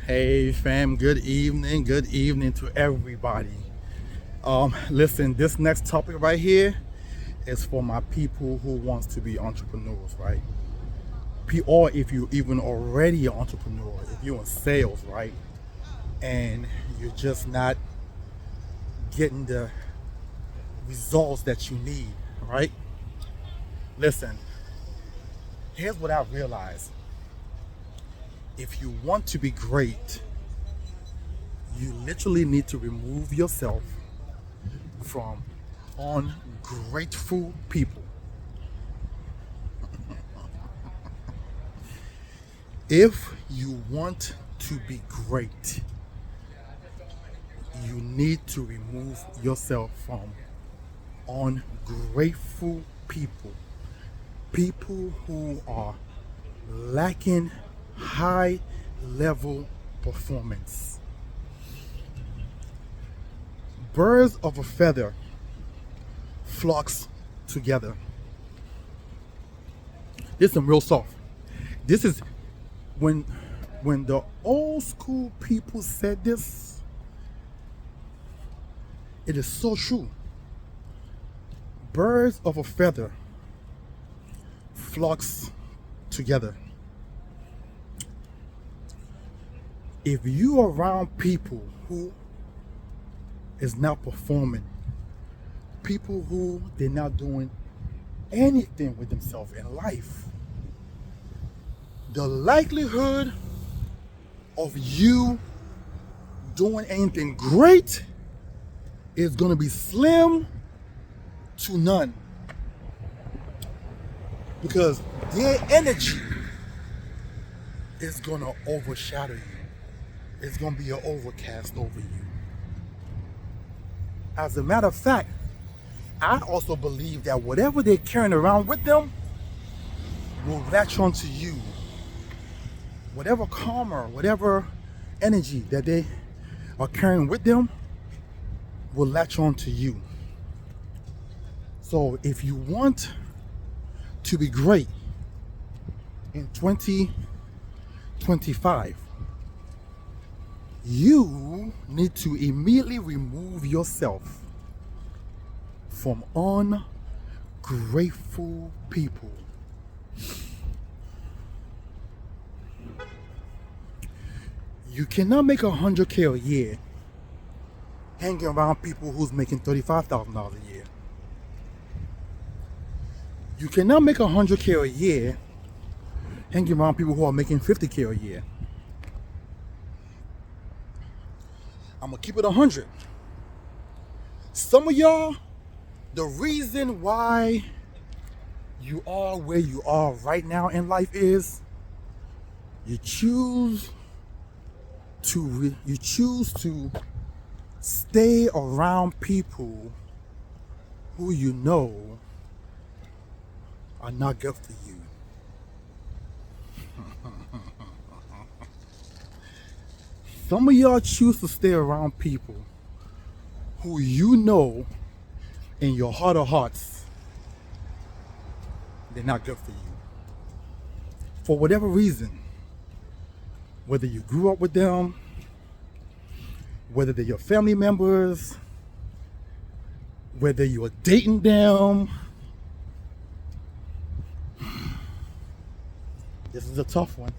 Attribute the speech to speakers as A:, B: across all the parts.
A: Hey fam, good evening to everybody. Listen, this next topic right here is for my people who wants to be entrepreneurs, right? Or if you even already an entrepreneur, if you're in sales, right? And you're just not getting the results that you need, right? Listen, here's what I realized. If you want to be great, you literally need to remove yourself from ungrateful people. If you want to be great, you need to remove yourself from ungrateful people. People who are lacking high level performance. Birds of a feather flocks together. This is some real soft. This is when the old school people said this, it is so true. Birds of a feather flocks together. If you are around people who is not performing, people who they're not doing anything with themselves in life, the likelihood of you doing anything great is going to be slim to none, because their energy is going to overshadow you. It's going to be an overcast over you. As a matter of fact, I also believe that whatever they're carrying around with them will latch onto you. Whatever karma, whatever energy that they are carrying with them will latch onto you. So if you want to be great in 2025, you need to immediately remove yourself from ungrateful people. You cannot make $100K a year hanging around people who's making $35,000 a year. You cannot make $100K a year hanging around people who are making $50K a year. I'm gonna keep it 100. Some of y'all, the reason why you are where you are right now in life is you choose to stay around people who you know are not good for you. Some of y'all choose to stay around people who you know in your heart of hearts they're not good for you. For whatever reason, whether you grew up with them, whether they're your family members, whether you're dating them. This is a tough one.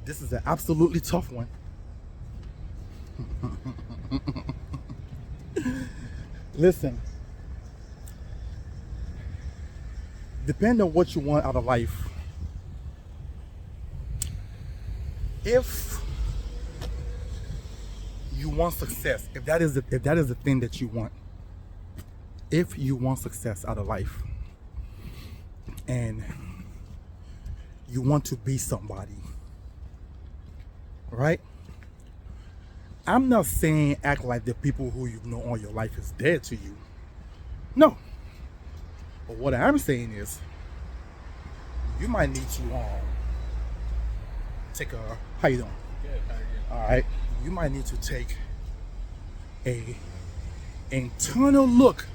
A: This is an absolutely tough one. Listen, depending on what you want out of life, if you want success, if that is the thing that you want, if you want success out of life and you want to be somebody, right? I'm not saying act like the people who you've known all your life is dead to you. No. But what I'm saying is you might need to take a, how you doing? Good, how are you? All right. You might need to take a internal look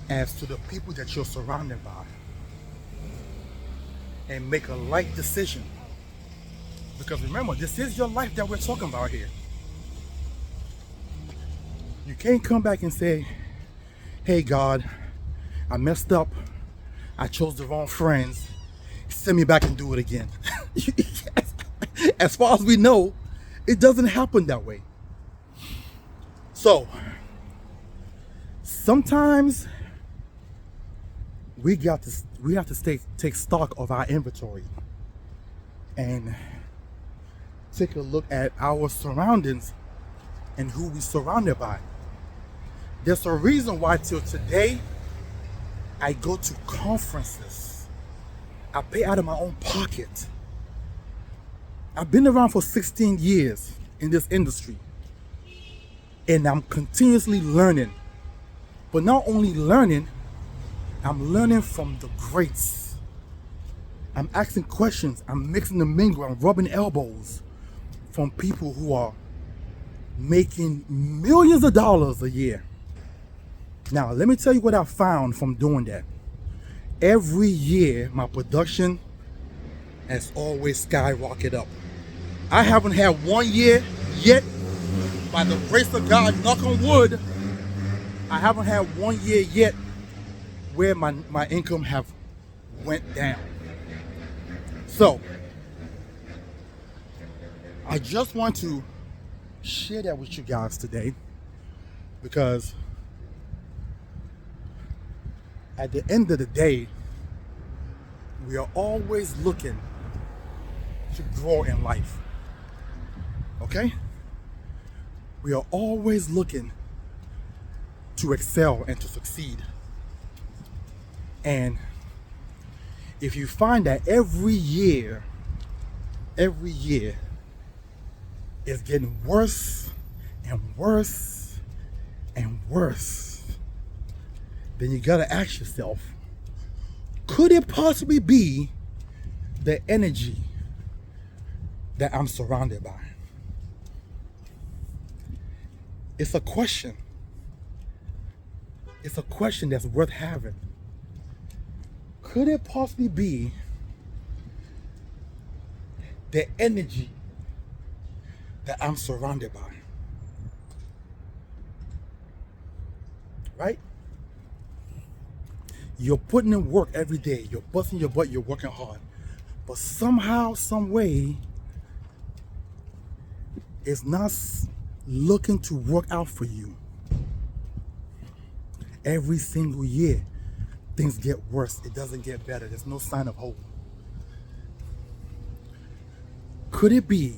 A: as to the people that you're surrounded by and make a right decision Because remember, this is your life that we're talking about here. You can't come back and say, hey God, I messed up. I chose the wrong friends. Send me back and do it again. As far as we know, it doesn't happen that way. So, sometimes we have to take stock of our inventory and take a look at our surroundings and who we're surrounded by. There's a reason why till today I go to conferences. I pay out of my own pocket. I've been around for 16 years in this industry, and I'm continuously learning. But not only learning, I'm learning from the greats. I'm asking questions, I'm mixing the mingle, I'm rubbing elbows from people who are making millions of dollars a year. Now, let me tell you what I found from doing that. Every year, my production has always skyrocketed up. I haven't had one year yet, by the grace of God, knock on wood, I haven't had one year yet where my income have went down. So, I just want to share that with you guys today, because at the end of the day, we are always looking to grow in life. Okay? We are always looking to excel and to succeed. And if you find that every year is getting worse and worse and worse, then you gotta ask yourself, could it possibly be the energy that I'm surrounded by? It's a question. It's a question that's worth having. Could it possibly be the energy that I'm surrounded by? Right? You're putting in work every day. You're busting your butt. You're working hard. But somehow, some way, it's not looking to work out for you. Every single year, things get worse. It doesn't get better. There's no sign of hope. Could it be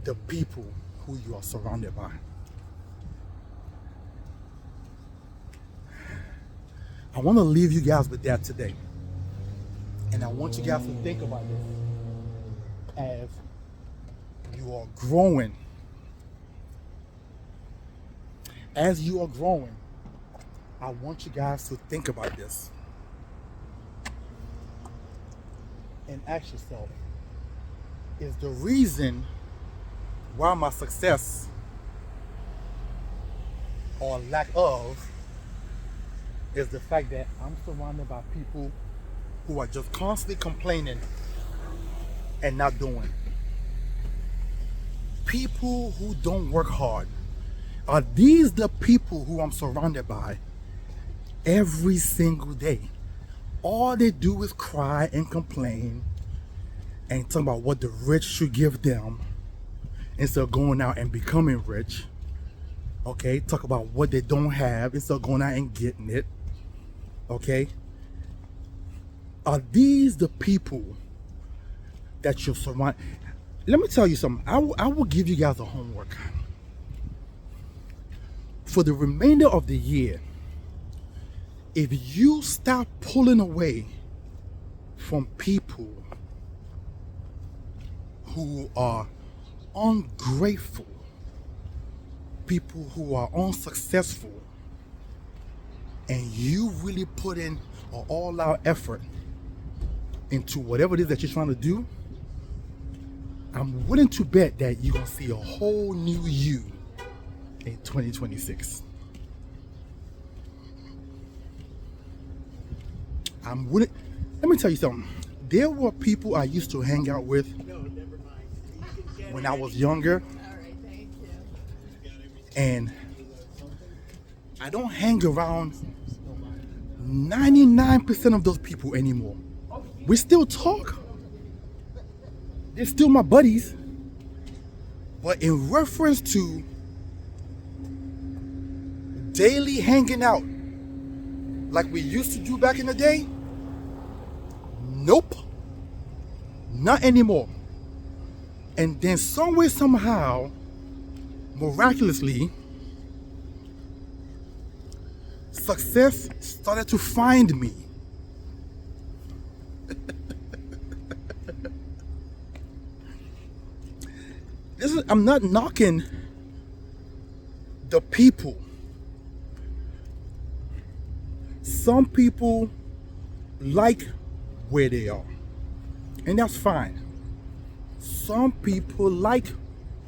A: the people who you are surrounded by? I want to leave you guys with that today. And I want you guys to think about this as you are growing. As you are growing, I want you guys to think about this and ask yourself, is the reason why my success or lack of is the fact that I'm surrounded by people who are just constantly complaining and not doing? People who don't work hard. Are these the people who I'm surrounded by every single day? All they do is cry and complain and talk about what the rich should give them instead of going out and becoming rich. Okay, talk about what they don't have instead of going out and getting it. Okay, are these the people that you're surrounded? Let me tell you something. I will give you guys a homework. For the remainder of the year, if you stop pulling away from people who are ungrateful, people who are unsuccessful, and you really put in an all-out effort into whatever it is that you're trying to do, I'm willing to bet that you're going to see a whole new you in 2026. I'm willing. Let me tell you something. There were people I used to hang out with when I was younger, and I don't hang around 99% of those people anymore. We still talk. They're still my buddies. But in reference to daily hanging out like we used to do back in the day, nope, not anymore. And then somewhere, somehow, miraculously, success started to find me. I'm not knocking the people. Some people like where they are, and that's fine. Some people like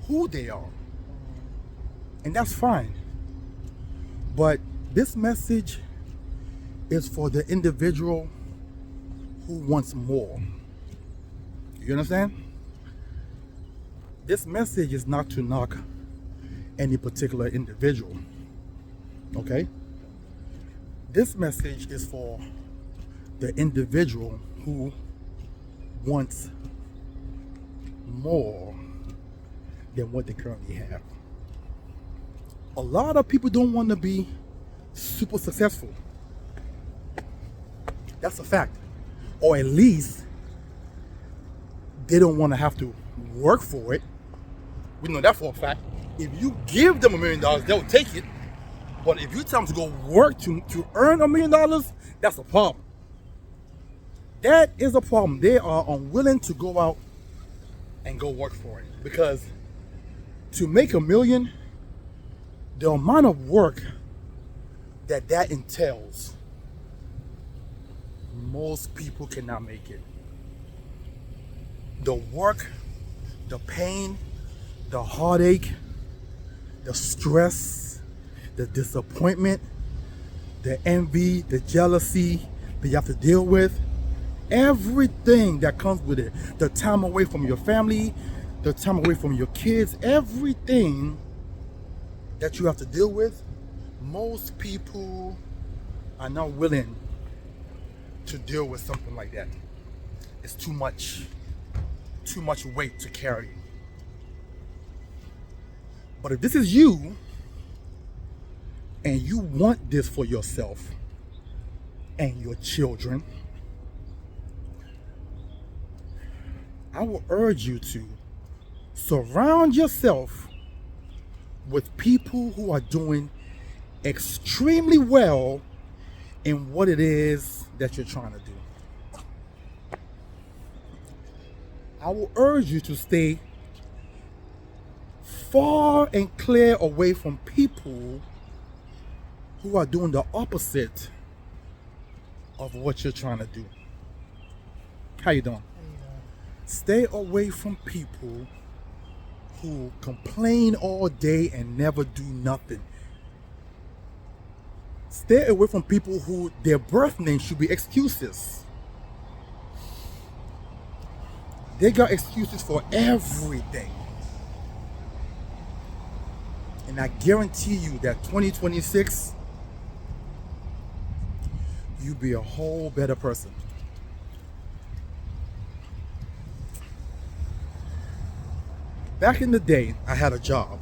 A: who they are, and that's fine. But this message is for the individual who wants more. You understand? This message is not to knock any particular individual, okay? This message is for the individual who wants more than what they currently have. A lot of people don't want to be super successful. That's a fact. Or at least they don't want to have to work for it. We know that for a fact. If you give them $1 million, they'll take it. But if you tell them to go work to earn $1 million, that's a problem. That is a problem. They are unwilling to go out and go work for it. Because to make $1 million, the amount of work that entails, most people cannot make it. The work, the pain, the heartache, the stress, the disappointment, the envy, the jealousy that you have to deal with, everything that comes with it, the time away from your family, the time away from your kids, everything that you have to deal with, most people are not willing to deal with something like that. It's too much weight to carry. But if this is you, and you want this for yourself and your children, I will urge you to surround yourself with people who are doing extremely well in what it is that you're trying to do. I will urge you to stay far and clear away from people who are doing the opposite of what you're trying to do. How you doing? Stay away from people who complain all day and never do nothing. Stay away from people who their birth name should be excuses. They got excuses for everything. And I guarantee you that 2026, you'll be a whole better person. Back in the day, I had a job.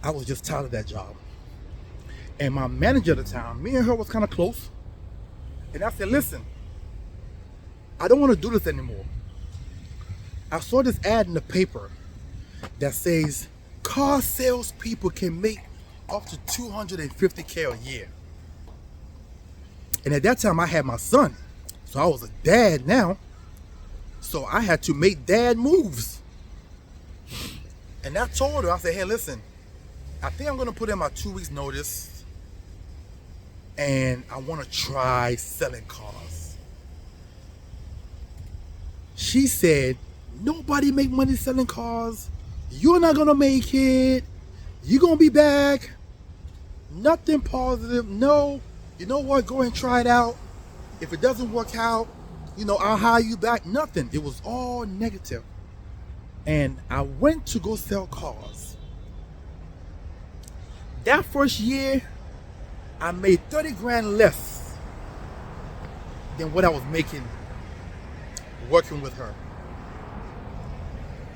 A: I was just tired of that job. And my manager at the time, me and her was kind of close. And I said, listen, I don't want to do this anymore. I saw this ad in the paper that says car salespeople can make up to $250K a year. And at that time I had my son. So I was a dad now. So I had to make dad moves. And I told her, I said, hey, listen, I think I'm going to put in my 2 weeks notice. And I want to try selling cars. She said, nobody make money selling cars. You're not going to make it. You're going to be back. Nothing positive. No. You know what? Go ahead and try it out. If it doesn't work out, I'll hire you back. Nothing. It was all negative. And I went to go sell cars. That first year, I made 30 grand less than what I was making working with her.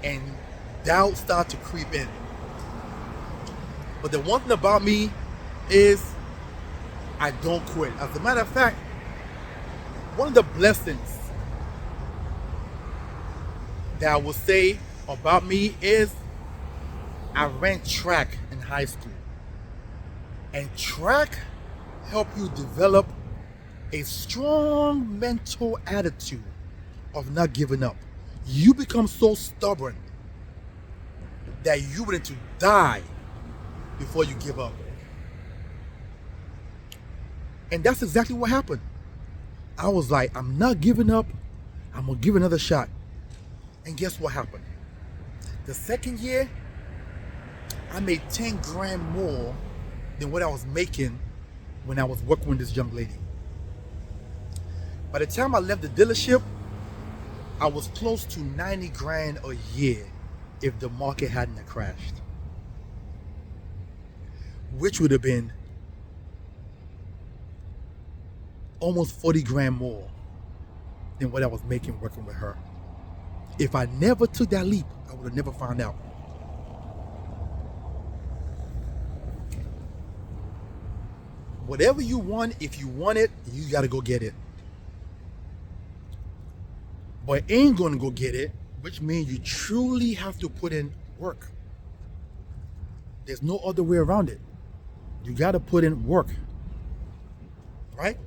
A: And doubt started to creep in. But the one thing about me is I don't quit. As a matter of fact, one of the blessings that I would say about me is I ran track in high school. And track helps you develop a strong mental attitude of not giving up. You become so stubborn that you're willing to die before you give up. And that's exactly what happened. I was like, I'm not giving up. I'm going to give another shot. And guess what happened? The second year, I made 10 grand more than what I was making when I was working with this young lady. By the time I left the dealership, I was close to 90 grand a year if the market hadn't crashed. Which would have been almost 40 grand more than what I was making working with her. If I never took that leap, I would have never found out. Whatever you want, if you want it, you got to go get it. But ain't going to go get it, which means you truly have to put in work. There's no other way around it. You got to put in work. Right?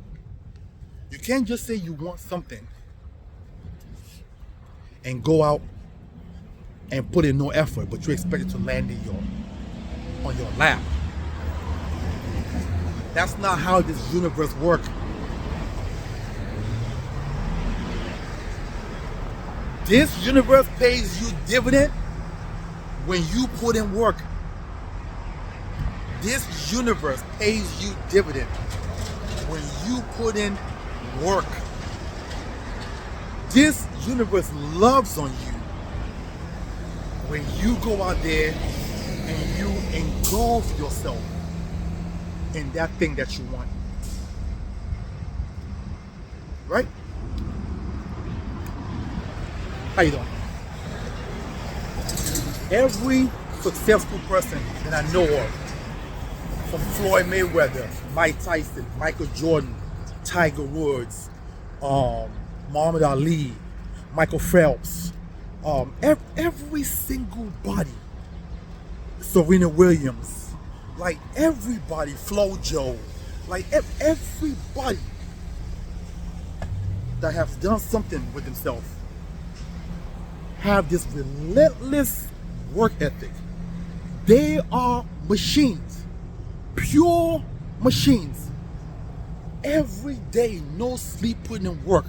A: You can't just say you want something and go out and put in no effort, but you expect it to land on your lap. That's not how this universe works. This universe pays you dividend when you put in work. This universe pays you dividend when you put in work. This universe loves on you when you go out there and you engulf yourself in that thing that you want. Right? How you doing? Every successful person that I know of, from Floyd Mayweather, Mike Tyson, Michael Jordan, Tiger Woods, Muhammad Ali, Michael Phelps, every single body, Serena Williams, like everybody, Flojo, like everybody that has done something with themselves have this relentless work ethic. They are machines, pure machines. Every day, no sleep, putting in work.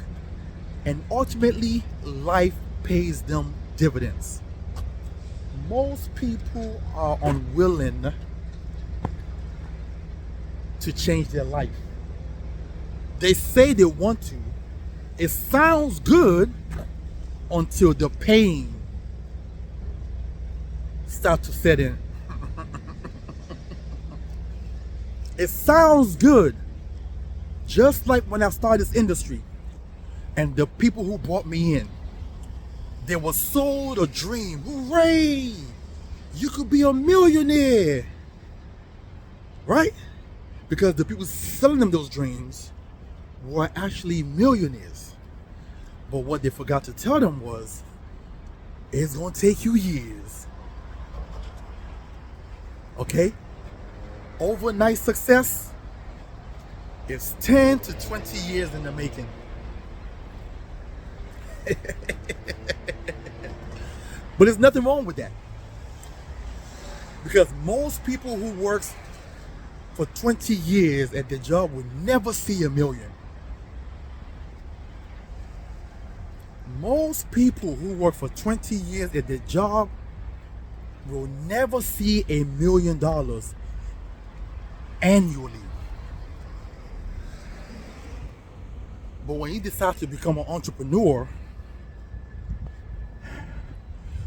A: And ultimately, life pays them dividends. Most people are unwilling to change their life. They say they want to. It sounds good until the pain starts to set in. It sounds good. Just like when I started this industry and the people who brought me in, they were sold a dream. Hooray! You could be a millionaire. Right? Because the people selling them those dreams were actually millionaires. But what they forgot to tell them was, it's going to take you years. Okay? Overnight success is 10 to 20 years in the making. But there's nothing wrong with that. Because most people who works for 20 years at their job will never see a million. Most people who work for 20 years at their job will never see $1 million annually. But when you decide to become an entrepreneur,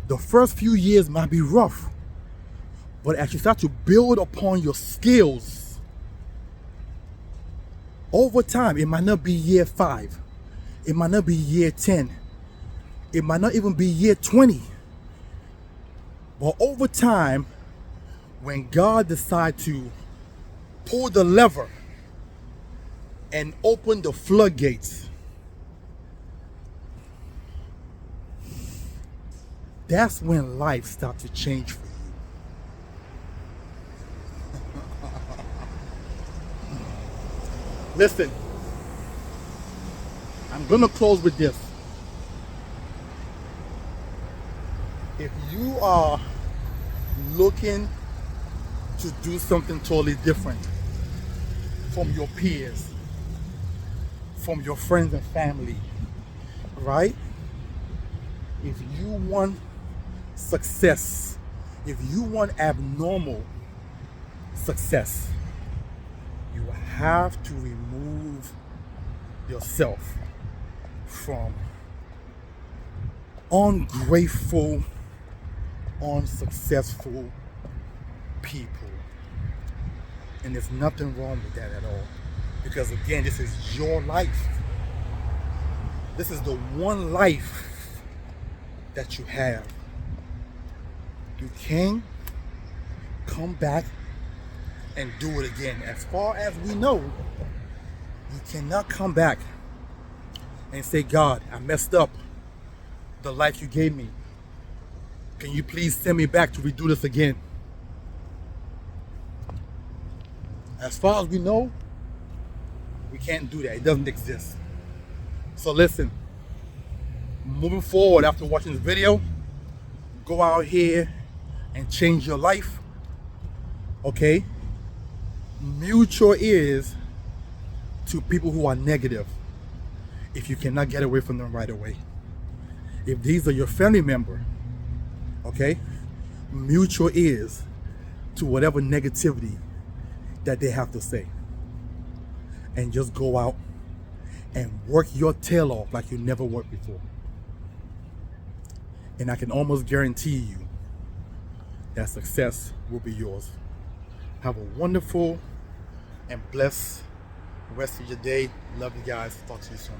A: the first few years might be rough. But as you start to build upon your skills, over time, it might not be year 5. It might not be year 10. It might not even be year 20. But over time, when God decides to pull the lever and open the floodgates, that's when life starts to change for you. Listen, I'm going to close with this. If you are looking to do something totally different from your peers, from your friends and family, right? If you want success, if you want abnormal success, you have to remove yourself from ungrateful, unsuccessful people. And there's nothing wrong with that at all. Because again, this is your life. This is the one life that you have. You can come back and do it again. As far as we know, you cannot come back and say, God, I messed up the life you gave me. Can you please send me back to redo this again? As far as we know, we can't do that. It doesn't exist. So listen, moving forward after watching this video, go out here and change your life. Okay? Mute your ears to people who are negative if you cannot get away from them right away. If these are your family member, okay, mute your ears to whatever negativity that they have to say, and just go out and work your tail off like you never worked before. And I can almost guarantee you that success will be yours. Have a wonderful and blessed rest of your day. Love you guys. Talk to you soon.